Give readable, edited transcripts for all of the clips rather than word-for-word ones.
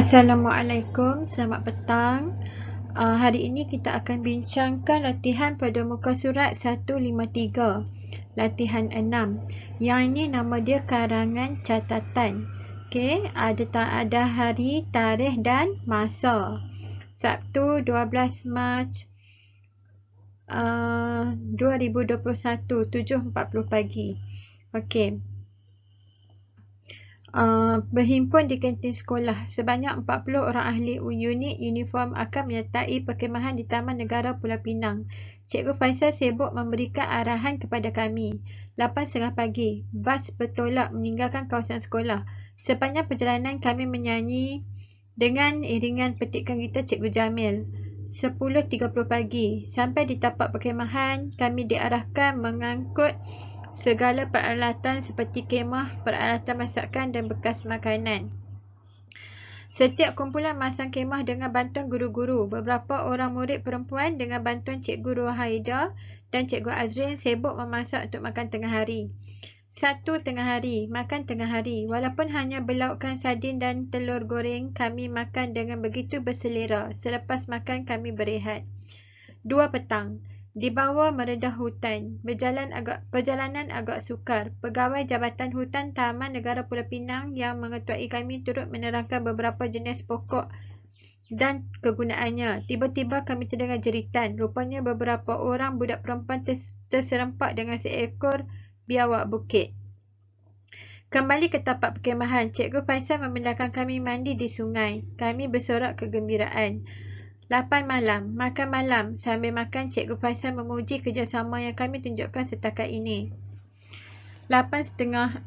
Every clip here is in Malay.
Assalamualaikum, selamat petang. Hari ini kita akan bincangkan latihan pada muka surat 153, latihan 6. Yang ini nama dia karangan catatan. Okey, ada hari, tarikh dan masa. Sabtu 12 Mac 2021, 7.40 pagi. Okey. Berhimpun di kantin sekolah. Sebanyak 40 orang ahli unit uniform akan menyertai perkhemahan di Taman Negara Pulau Pinang. Cikgu Faisal sibuk memberikan arahan kepada kami. 8.30 pagi, bas bertolak meninggalkan kawasan sekolah. Sepanjang perjalanan kami menyanyi dengan iringan petikan kita Cikgu Jamil. 10.30 pagi, sampai di tapak perkhemahan, kami diarahkan mengangkut segala peralatan seperti kemah, peralatan masakan dan bekas makanan. Setiap kumpulan memasang kemah dengan bantuan guru-guru. Beberapa orang murid perempuan dengan bantuan Cikgu Ruhaida dan Cikgu Azrin sibuk memasak untuk makan tengah hari. 1 tengah hari, makan tengah hari. Walaupun hanya berlaukkan sardin dan telur goreng, kami makan dengan begitu berselera. Selepas makan, kami berehat. 2 petang. Di bawah meredah hutan, perjalanan agak sukar. Pegawai Jabatan Hutan Taman Negara Pulau Pinang yang mengetuai kami turut menerangkan beberapa jenis pokok dan kegunaannya. Tiba-tiba kami terdengar jeritan. Rupanya beberapa orang budak perempuan terserempak dengan seekor biawak bukit. Kembali ke tapak perkhemahan, Cikgu Faisal memindahkan kami mandi di sungai. Kami bersorak kegembiraan. 8 malam, makan malam. Sambil makan, Cikgu Faisal memuji kerjasama yang kami tunjukkan setakat ini. 8.30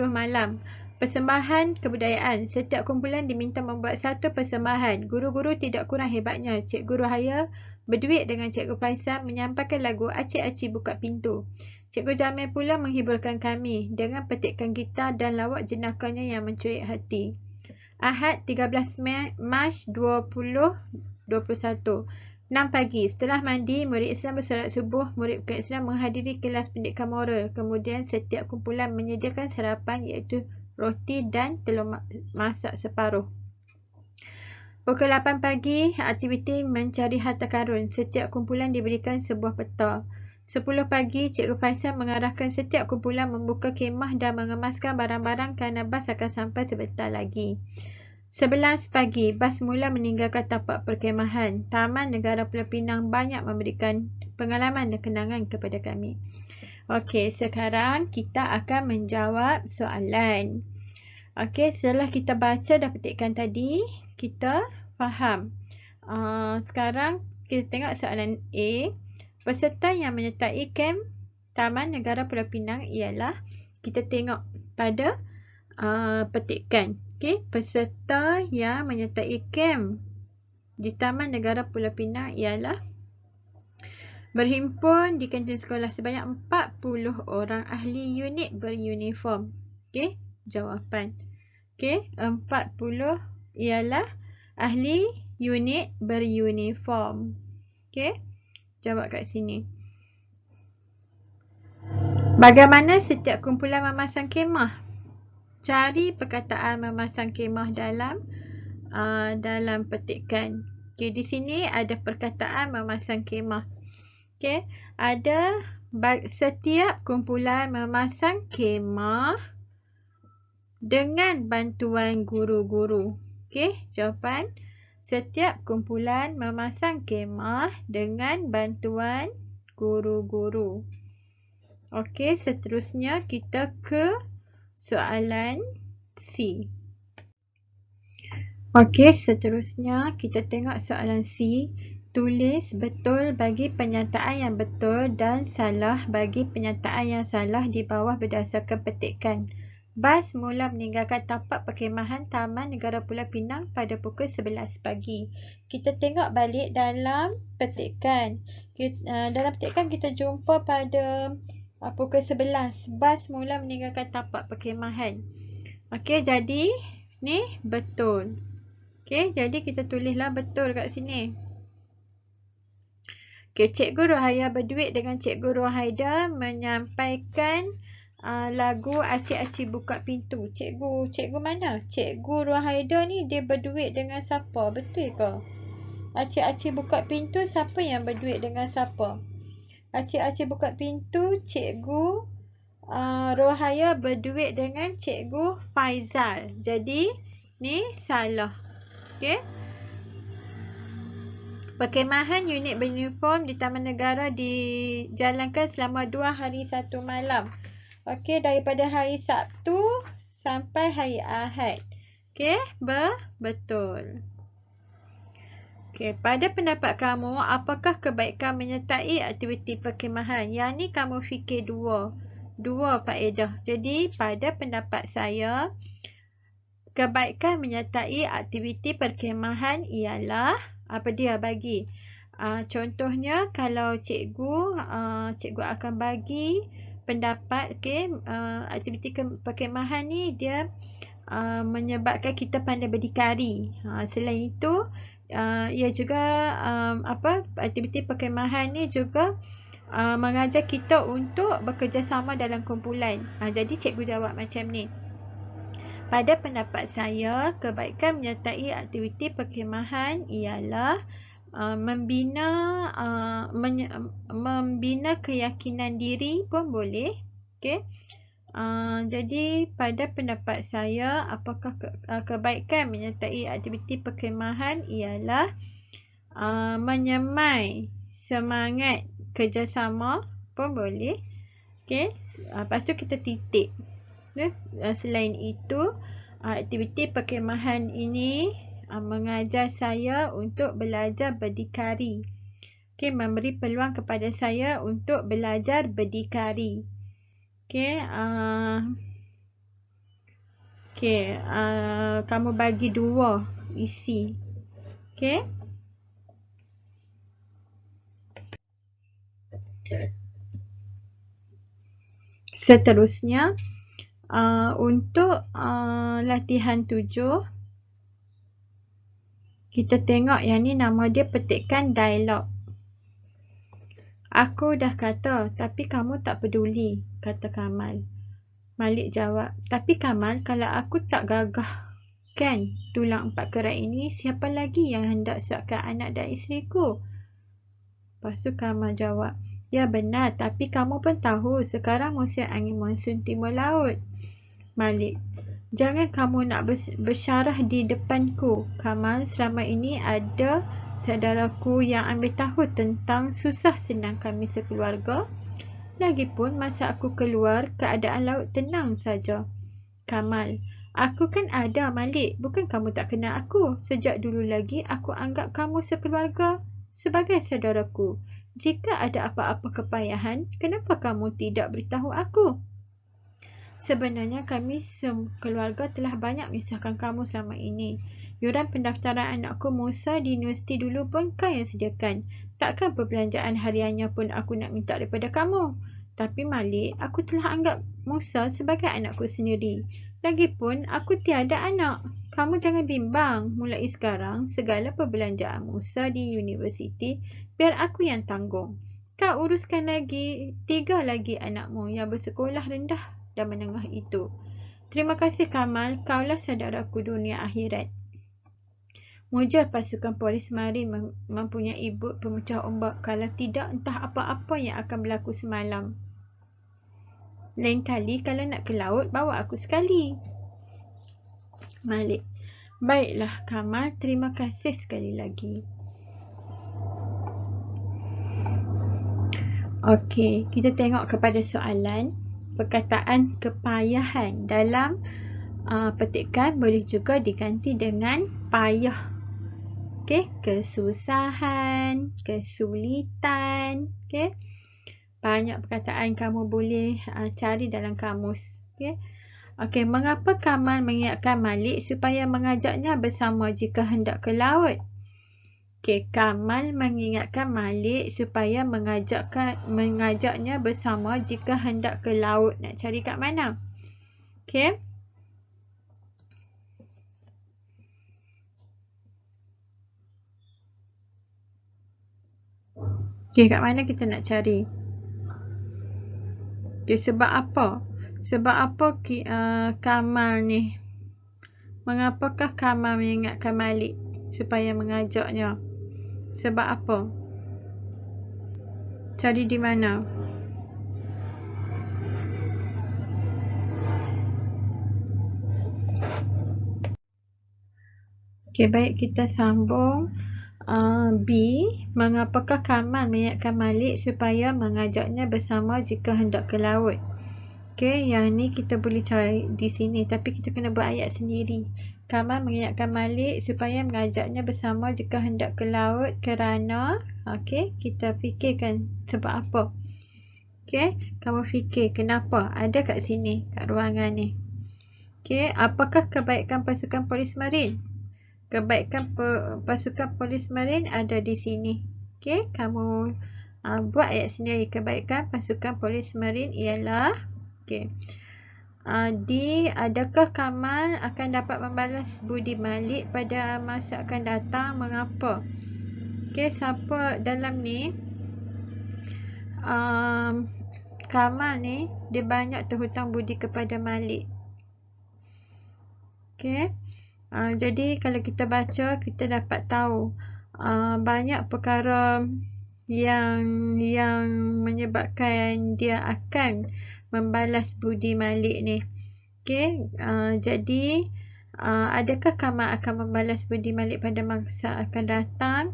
malam, persembahan kebudayaan. Setiap kumpulan diminta membuat satu persembahan. Guru-guru tidak kurang hebatnya. Cikgu Ruhaya berduet dengan Cikgu Faisal menyampaikan lagu Acik-acik buka pintu. Cikgu Jamil pula menghiburkan kami dengan petikan gitar dan lawak jenakanya yang mencurik hati. Ahad 13 Mac 2021, 6 pagi. Setelah mandi, murid Islam bersolat subuh. Murid bukan Islam menghadiri kelas pendidikan moral. Kemudian setiap kumpulan menyediakan sarapan iaitu roti dan telur masak separuh. Pukul 8 pagi, aktiviti mencari harta karun. Setiap kumpulan diberikan sebuah peta. 10 pagi, Cikgu Faisal mengarahkan setiap kumpulan membuka kemah dan mengemaskan barang-barang kerana bas akan sampai sebentar lagi. 11 pagi, bas mula meninggalkan tapak perkhemahan. Taman Negara Pulau Pinang banyak memberikan pengalaman dan kenangan kepada kami. Okey, sekarang kita akan menjawab soalan. Okey, setelah kita baca dan petikkan tadi, kita faham. Sekarang kita tengok soalan A. Peserta yang menyertai kem Taman Negara Pulau Pinang ialah, kita tengok pada petikan. Okey, peserta yang menyertai kem di Taman Negara Pulau Pinang ialah berhimpun di kantin sekolah sebanyak 40 orang ahli unit beruniform. Okey, jawapan. Okey, 40 ialah ahli unit beruniform. Okey, jawab kat sini. Bagaimana setiap kumpulan memasang kemah? Cari perkataan memasang kemah dalam petikan. Okey, di sini ada perkataan memasang kemah. Okey, ada setiap kumpulan memasang kemah dengan bantuan guru-guru. Okey, jawapan setiap kumpulan memasang kemah dengan bantuan guru-guru. Okey, seterusnya kita ke soalan C. Okey, seterusnya kita tengok soalan C. Tulis betul bagi pernyataan yang betul dan salah bagi pernyataan yang salah di bawah berdasarkan petikan. Bas mula meninggalkan tapak perkhemahan Taman Negara Pulau Pinang pada pukul 11 pagi. Kita tengok balik dalam petikan. Dalam petikan kita jumpa pada pukul 11. Bas mula meninggalkan tapak perkhemahan. Okey, jadi ni betul. Okey, jadi kita tulislah betul kat sini. Okey, Cikgu Ruhaya berduet dengan Cikgu Ruhaida menyampaikan lagu Acik-acik buka pintu. Cikgu mana? Cikgu Ruhaida ni dia berduit dengan siapa? Betul ke? Acik-acik buka pintu, siapa yang berduit dengan siapa? Acik-acik buka pintu, Cikgu Rohaya berduit dengan Cikgu Faizal. Jadi, ni salah. Okey. Perkhemahan unit beruniform di Taman Negara dijalankan selama 2 hari 1 malam. Okey, daripada hari Sabtu sampai hari Ahad. Okey, betul. Okey, pada pendapat kamu, apakah kebaikan menyertai aktiviti perkhemahan? Yang ni kamu fikir dua faedah. Jadi, pada pendapat saya, kebaikan menyertai aktiviti perkhemahan ialah apa dia bagi? Contohnya, kalau cikgu akan bagi pendapat, aktiviti perkhemahan ni dia menyebabkan kita pandai berdikari. Selain itu, ia juga aktiviti perkhemahan ni juga mengajar kita untuk bekerjasama dalam kumpulan. Jadi cikgu jawab macam ni. Pada pendapat saya, kebaikan menyertai aktiviti perkhemahan ialah membina keyakinan diri pun boleh. Okey. Jadi pada pendapat saya, apakah kebaikan menyertai aktiviti perkhemahan ialah menyemai semangat kerjasama pun boleh. Okey. Lepas tu kita titik. Selain itu, aktiviti perkhemahan ini mengajar saya untuk belajar berdikari. Okey, memberi peluang kepada saya untuk belajar berdikari. Okey, kamu bagi 2 isi. Okey. Seterusnya, untuk latihan 7, kita tengok yang ni nama dia petikan dialog. Aku dah kata, tapi kamu tak peduli, kata Kamal. Malik jawab, tapi Kamal, kalau aku tak gagahkan tulang 4 kerat ini, siapa lagi yang hendak siapkan anak dan isteriku? Lepas tu Kamal jawab, ya benar, tapi kamu pun tahu sekarang musim angin monsun timur laut. Malik, jangan kamu nak bersyarah di depanku. Kamal, selama ini ada saudaraku yang ambil tahu tentang susah senang kami sekeluarga. Lagipun masa aku keluar, keadaan laut tenang saja. Kamal, aku kan ada, Malik. Bukan kamu tak kenal aku. Sejak dulu lagi aku anggap kamu sekeluarga sebagai saudaraku. Jika ada apa-apa kepayahan, kenapa kamu tidak beritahu aku? Sebenarnya kami sekeluarga telah banyak menyusahkan kamu selama ini. Yuran pendaftaran anakku Musa di universiti dulu pun kau yang sediakan. Takkan perbelanjaan hariannya pun aku nak minta daripada kamu. Tapi Malik, aku telah anggap Musa sebagai anakku sendiri. Lagipun aku tiada anak. Kamu jangan bimbang. Mulai sekarang, segala perbelanjaan Musa di universiti biar aku yang tanggung. Kau uruskan lagi 3 lagi anakmu yang bersekolah rendah dan menengah itu. Terima kasih Kamal, kaulah saudaraku dunia akhirat. Mujar pasukan polis marin mempunyai bot pemecah ombak. Kalau tidak, entah apa-apa yang akan berlaku semalam. Lain kali kalau nak ke laut, bawa aku sekali. Malik, baiklah Kamal, terima kasih sekali lagi. Okey, kita tengok kepada soalan. Perkataan kepayahan dalam petikan boleh juga diganti dengan payah. Okey, kesusahan, kesulitan. Okey, banyak perkataan kamu boleh cari dalam kamus. Okey, mengapa Kamal mengingatkan Malik supaya mengajaknya bersama jika hendak ke laut? Okey, Kamal mengingatkan Malik supaya mengajaknya bersama jika hendak ke laut. Nak cari kat mana? Okey. Okey, kat mana kita nak cari? Okey, sebab apa? Sebab apa Kamal ni? Mengapakah Kamal mengingatkan Malik supaya mengajaknya? Sebab apa? Cari di mana? Okey, baik, kita sambung. B. Mengapakah Kamal mengingatkan Malik supaya mengajaknya bersama jika hendak ke laut? Okey, yang ni kita boleh cari di sini, tapi kita kena buat ayat sendiri. Kamal mengingatkan Malik supaya mengajaknya bersama jika hendak ke laut kerana, okey, kita fikirkan sebab apa. Okey, kamu fikir kenapa ada kat sini, kat ruangan ni. Okey, apakah kebaikan pasukan polis marin? Kebaikan pasukan polis marin ada di sini. Okey, kamu buat ayat sendiri. Kebaikan pasukan polis marin ialah, okey, D. Adakah Kamal akan dapat membalas budi Malik pada masa akan datang? Mengapa? Okey, siapa dalam ni? Kamal ni dia banyak terhutang budi kepada Malik. Okey. Jadi kalau kita baca, kita dapat tahu banyak perkara yang menyebabkan dia akan membalas budi Malik ni. Okey, jadi adakah Kamal akan membalas budi Malik pada masa akan datang?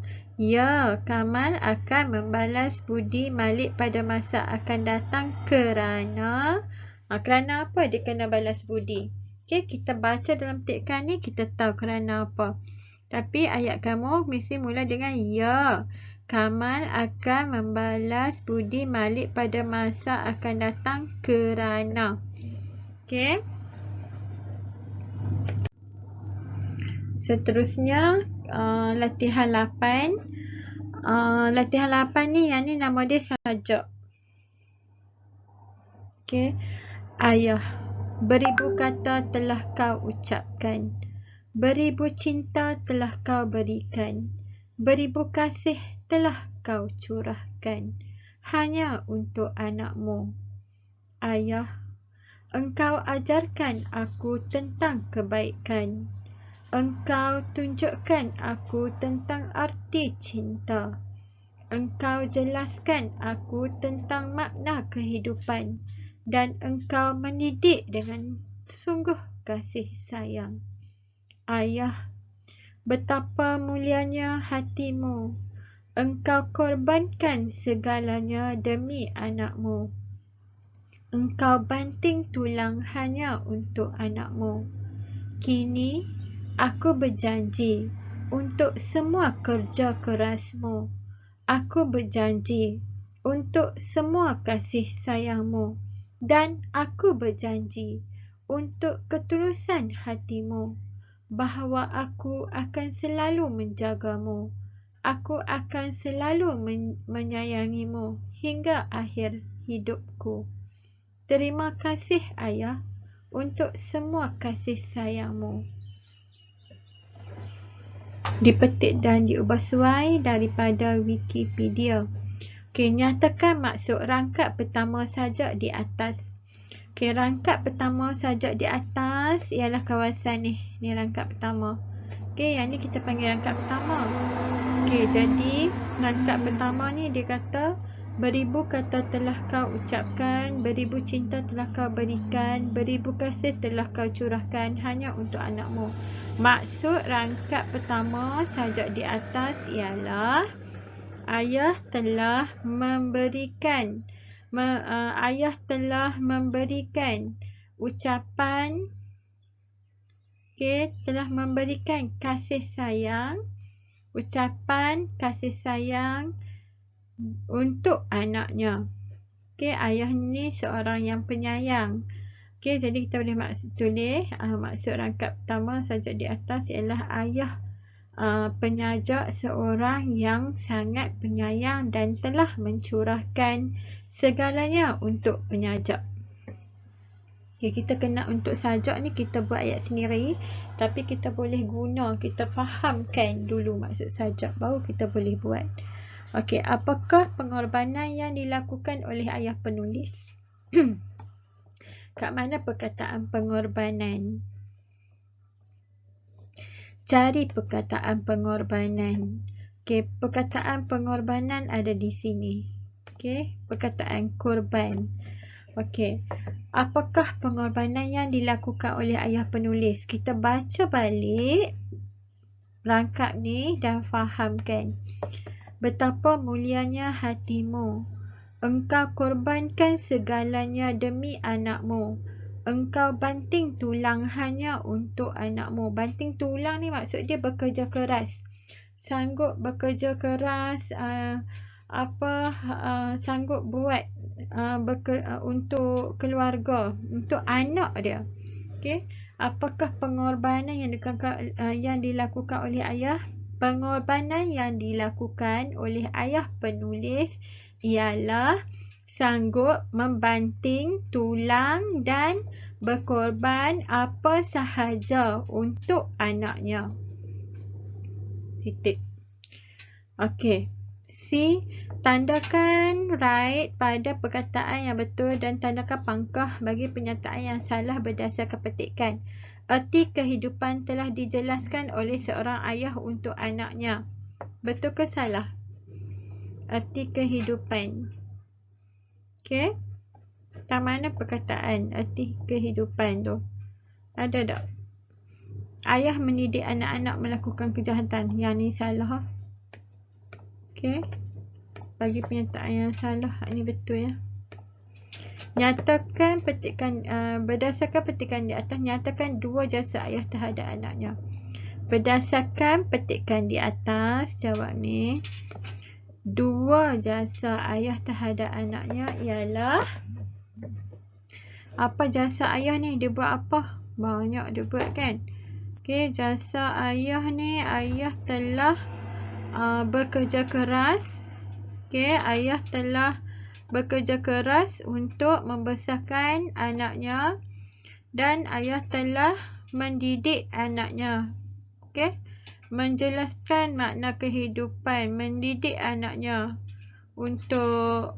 Ya, Kamal akan membalas budi Malik pada masa akan datang kerana kerana apa dia kena balas budi? Okey, kita baca dalam petikan ni, kita tahu kerana apa. Tapi ayat kamu mesti mula dengan ya. Kamal akan membalas budi Malik pada masa akan datang kerana. Okey. Seterusnya, latihan 8. Latihan 8 ni, yang ni nama dia sajak. Okey. Ayah, beribu kata telah kau ucapkan, beribu cinta telah kau berikan, beribu kasih telah kau curahkan hanya untuk anakmu. Ayah, engkau ajarkan aku tentang kebaikan, engkau tunjukkan aku tentang arti cinta, engkau jelaskan aku tentang makna kehidupan, dan engkau mendidik dengan sungguh kasih sayang. Ayah, betapa mulianya hatimu, engkau korbankan segalanya demi anakmu, engkau banting tulang hanya untuk anakmu. Kini aku berjanji untuk semua kerja kerasmu, aku berjanji untuk semua kasih sayangmu, dan aku berjanji untuk ketulusan hatimu bahawa aku akan selalu menjagamu, aku akan selalu menyayangimu hingga akhir hidupku. Terima kasih ayah untuk semua kasih sayangmu. Dipetik dan diubah suai daripada Wikipedia. Okey, nyatakan maksud rangkap pertama sajak di atas. Okey, rangkap pertama sajak di atas ialah kawasan ni. Ni rangkap pertama. Okey, yang ni kita panggil rangkap pertama. Okey, jadi rangkap pertama ni dia kata, beribu kata telah kau ucapkan, beribu cinta telah kau berikan, beribu kasih telah kau curahkan hanya untuk anakmu. Maksud rangkap pertama sajak di atas ialah ayah telah memberikan ucapan, telah memberikan kasih sayang, ucapan kasih sayang untuk anaknya. Ayah ni seorang yang penyayang. Jadi kita boleh tulis maksud rangkap pertama sajak di atas ialah ayah penyajak seorang yang sangat penyayang dan telah mencurahkan segalanya untuk penyajak. Kita kena untuk sajak ni kita buat ayat sendiri, tapi kita boleh guna, kita fahamkan dulu maksud sajak baru kita boleh buat. Apakah pengorbanan yang dilakukan oleh ayah penulis? Kat mana perkataan pengorbanan? Cari perkataan pengorbanan. Okey, perkataan pengorbanan ada di sini. Okey, perkataan korban. Okey, apakah pengorbanan yang dilakukan oleh ayah penulis? Kita baca balik rangkap ni dan fahamkan. Betapa mulianya hatimu. Engkau korbankan segalanya demi anakmu. Engkau banting tulang hanya untuk anakmu. Banting tulang ni maksud dia bekerja keras. Sanggup bekerja keras, sanggup buat untuk keluarga, untuk anak dia. Okey, apakah pengorbanan yang dilakukan oleh ayah? Pengorbanan yang dilakukan oleh ayah penulis ialah sanggup membanting tulang dan berkorban apa sahaja untuk anaknya. Titik. Okey. C. Tandakan right pada perkataan yang betul dan tandakan pangkah bagi pernyataan yang salah berdasarkan petikan. Erti kehidupan telah dijelaskan oleh seorang ayah untuk anaknya. Betul ke salah? Erti kehidupan. Okey. Kat mana perkataan erti kehidupan tu? Ada tak? Ayah mendidik anak-anak melakukan kejahatan. Yang ni salah. Okey. Bagi pernyataan yang salah, ini betul ya. Nyatakan petikan berdasarkan petikan di atas, nyatakan dua jasa ayah terhadap anaknya. Berdasarkan petikan di atas, jawab ni. Dua jasa ayah terhadap anaknya ialah, apa jasa ayah ni? Dia buat apa? Banyak dia buat kan? Okey, jasa ayah ni, ayah telah bekerja keras. Okey, ayah telah bekerja keras untuk membesarkan anaknya dan ayah telah mendidik anaknya. Okey, menjelaskan makna kehidupan, mendidik anaknya untuk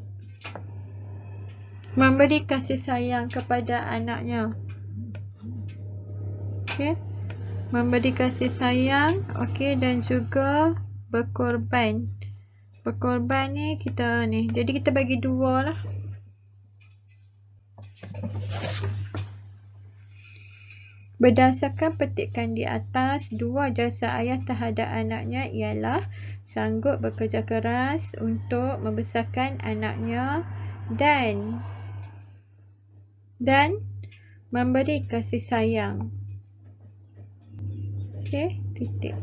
memberi kasih sayang kepada anaknya. Okey, memberi kasih sayang, okey, dan juga berkorban. Berkorban ni kita ni. Jadi kita bagi dua lah. Berdasarkan petikan di atas, dua jasa ayah terhadap anaknya ialah sanggup bekerja keras untuk membesarkan anaknya dan memberi kasih sayang. Okey, titik.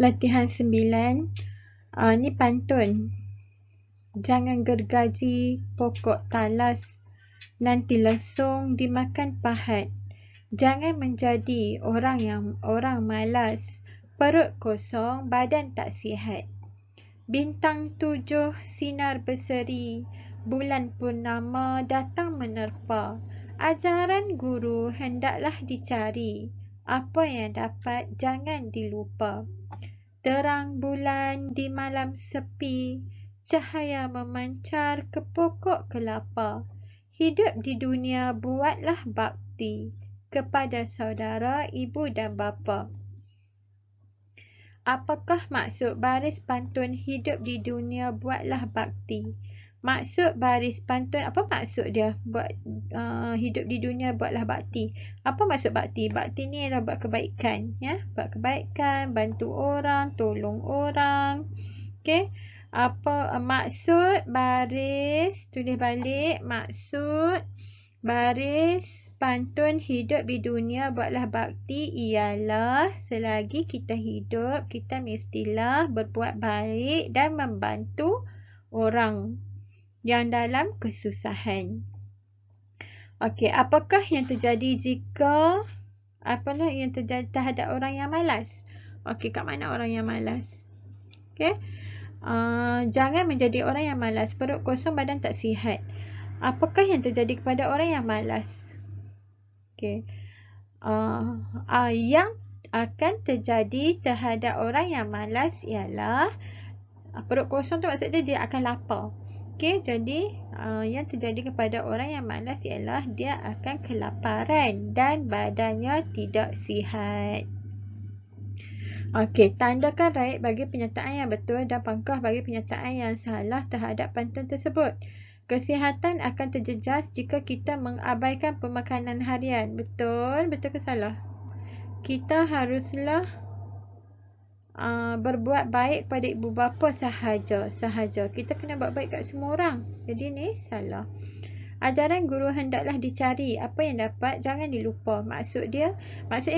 Latihan 9. Ni pantun. Jangan gergaji pokok talas, nanti lesung dimakan pahat. Jangan menjadi orang malas, perut kosong, badan tak sihat. Bintang 7 sinar berseri, bulan purnama datang menerpa. Ajaran guru hendaklah dicari, apa yang dapat jangan dilupa. Terang bulan di malam sepi, cahaya memancar ke pokok kelapa. Hidup di dunia buatlah bakti kepada saudara, ibu dan bapa. Apakah maksud baris pantun hidup di dunia buatlah bakti? Maksud baris pantun, apa maksud dia buat hidup di dunia buatlah bakti? Apa maksud bakti? Bakti ni adalah buat kebaikan, ya, buat kebaikan, bantu orang, tolong orang. Okey. Apa maksud baris? Tulis balik. Maksud baris pantun hidup di dunia buatlah bakti ialah selagi kita hidup, kita mestilah berbuat baik dan membantu orang yang dalam kesusahan. Okey, apakah yang terjadi jika yang terjadi terhadap orang yang malas? Okey, kat mana orang yang malas? Okey. Jangan menjadi orang yang malas, perut kosong, badan tak sihat. Apakah yang terjadi kepada orang yang malas? Okey. akan terjadi terhadap orang yang malas ialah perut kosong tu maksudnya dia akan lapar. Okey, jadi yang terjadi kepada orang yang malas ialah dia akan kelaparan dan badannya tidak sihat. Okey, tandakan right bagi pernyataan yang betul dan pangkah bagi pernyataan yang salah terhadap pantun tersebut. Kesihatan akan terjejas jika kita mengabaikan pemakanan harian. Betul? Betul ke salah? Kita haruslah berbuat baik pada ibu bapa sahaja. Kita kena buat baik kat semua orang. Jadi ni salah. Ajaran guru hendaklah dicari. Apa yang dapat jangan dilupa. Maksudnya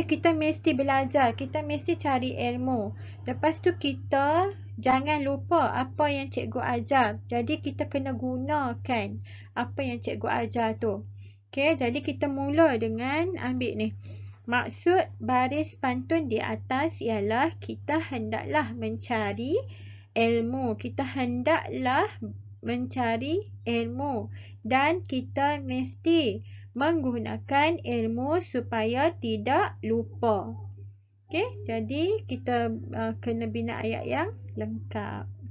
kita mesti belajar. Kita mesti cari ilmu. Lepas tu kita jangan lupa apa yang cikgu ajar. Jadi kita kena gunakan apa yang cikgu ajar tu. Okey, jadi kita mula dengan ambil ni. Maksud baris pantun di atas ialah kita hendaklah mencari ilmu. Kita hendaklah mencari ilmu dan kita mesti menggunakan ilmu supaya tidak lupa. Okey, jadi kita kena bina ayat yang lengkap.